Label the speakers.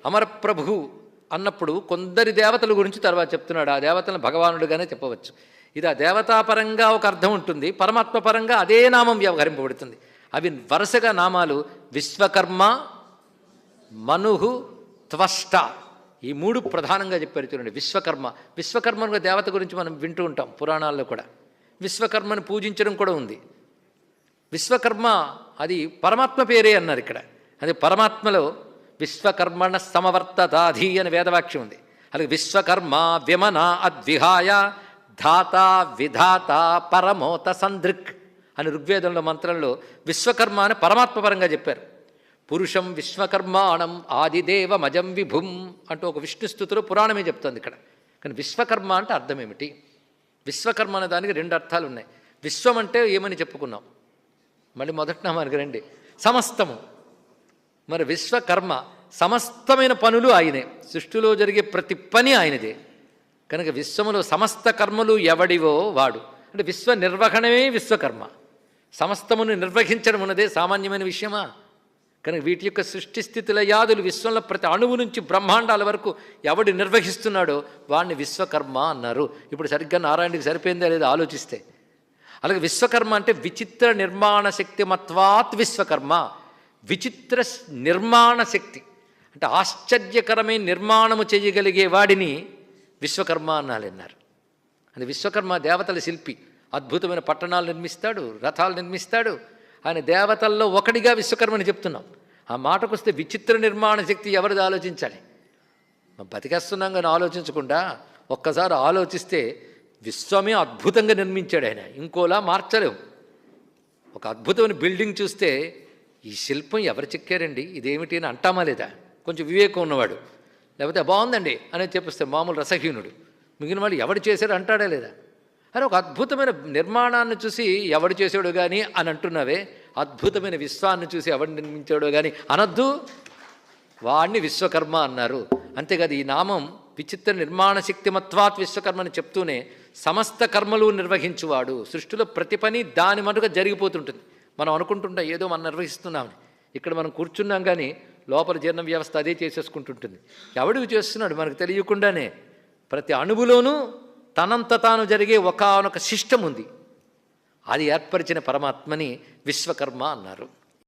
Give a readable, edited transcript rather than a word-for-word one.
Speaker 1: అమరప్రభు అన్నప్పుడు కొందరి దేవతల గురించి తర్వాత చెప్తున్నాడు. ఆ దేవతలను భగవానుడుగానే చెప్పవచ్చు. ఇది ఆ దేవతాపరంగా ఒక అర్థం ఉంటుంది, పరమాత్మపరంగా అదే నామం వ్యవహరింపబడుతుంది. అవి వరుసగా నామాలు విశ్వకర్మ, మనుహు, త్వష్ట. ఈ మూడు ప్రధానంగా చెప్పారు చూడండి. విశ్వకర్మ దేవత గురించి మనం వింటూ ఉంటాం పురాణాల్లో కూడా. విశ్వకర్మని పూజించడం కూడా ఉంది. విశ్వకర్మ అది పరమాత్మ పేరే అన్నారు ఇక్కడ. అది పరమాత్మలో విశ్వకర్మణ సమవర్తదాధి అని వేదవాక్యం ఉంది. అలాగే విశ్వకర్మ విమన అద్విహాయ ధాత విధాత పరమోత సందృక్ అని ఋగ్వేదంలో మంత్రంలో విశ్వకర్మ అని పరమాత్మపరంగా చెప్పారు. పురుషం విశ్వకర్మాణం ఆదిదేవమజం విభుం అంటూ ఒక విష్ణుస్థుతిలో పురాణమే చెప్తుంది ఇక్కడ. కానీ విశ్వకర్మ అంటే అర్థం ఏమిటి? విశ్వకర్మ అనే దానికి రెండు అర్థాలు ఉన్నాయి. విశ్వం అంటే ఏమని చెప్పుకున్నాం, మళ్ళీ మొదటి నామానికి రండి, సమస్తము. మరి విశ్వకర్మ సమస్తమైన పనులు ఆయనే, సృష్టిలో జరిగే ప్రతి పని ఆయనదే. కనుక విశ్వములో సమస్త కర్మలు ఎవడివో వాడు. అంటే విశ్వ నిర్వహణమే విశ్వకర్మ. సమస్తమును నిర్వహించడం ఉన్నదే సామాన్యమైన విషయమా? కనుక వీటి యొక్క సృష్టి స్థితిల యాదులు విశ్వంలో ప్రతి అణువు నుంచి బ్రహ్మాండాల వరకు ఎవడు నిర్వహిస్తున్నాడో వాడిని విశ్వకర్మ అన్నారు. ఇప్పుడు సరిగ్గా నారాయణుడికి సరిపోయిందా లేదా ఆలోచిస్తే. అలాగే విశ్వకర్మ అంటే విచిత్ర నిర్మాణ శక్తిమత్వాత్ విశ్వకర్మ. విచిత్ర నిర్మాణ శక్తి అంటే ఆశ్చర్యకరమైన నిర్మాణము చేయగలిగే వాడిని విశ్వకర్మ అన్నారు. అది విశ్వకర్మ దేవతల శిల్పి. అద్భుతమైన పట్టణాలు నిర్మిస్తాడు, రథాలు నిర్మిస్తాడు. ఆయన దేవతల్లో ఒకటిగా విశ్వకర్మని చెప్తున్నాం. ఆ మాటకు వస్తే విచిత్ర నిర్మాణ శక్తి ఎవరిది ఆలోచించాలి. బతికేస్తున్నాం కానీ ఆలోచించకుండా ఒక్కసారి ఆలోచిస్తే విశ్వమే అద్భుతంగా నిర్మించాడు ఆయన. ఇంకోలా మార్చలేవు. ఒక అద్భుతమైన బిల్డింగ్ చూస్తే ఈ శిల్పం ఎవరు చెక్కారండి, ఇదేమిటి అని అంటామా లేదా? కొంచెం వివేకం ఉన్నవాడు. లేకపోతే బాగుందండి అనేది చెప్పిస్తే మామూలు రసహీనుడు. మిగిలిన వాడు ఎవడు చేశాడు అంటాడా లేదా? అని ఒక అద్భుతమైన నిర్మాణాన్ని చూసి ఎవడు చేశాడు కానీ అని అంటున్నావే, అద్భుతమైన విశ్వాన్ని చూసి ఎవడు నిర్మించాడో కానీ అనద్దు, వాడిని విశ్వకర్మ అన్నారు. అంతేకాదు ఈ నామం విచిత్ర నిర్మాణ శక్తిమత్వాత్ విశ్వకర్మని చెప్తూనే సమస్త కర్మలు నిర్వహించువాడు. సృష్టిలో ప్రతి పని దాని మటుగా జరిగిపోతుంటుంది. మనం అనుకుంటుంటాం ఏదో మనం నిర్వహిస్తున్నామని. ఇక్కడ మనం కూర్చున్నాం కానీ లోపల జీర్ణ వ్యవస్థ అదే చేసేసుకుంటుంటుంది. ఎవడివి చేస్తున్నాడు మనకు తెలియకుండానే. ప్రతి అణువులోనూ తనంత తాను జరిగే ఒకానొక సిస్టమ్ ఉంది. అది ఏర్పరిచిన పరమాత్మని విశ్వకర్మ అన్నారు.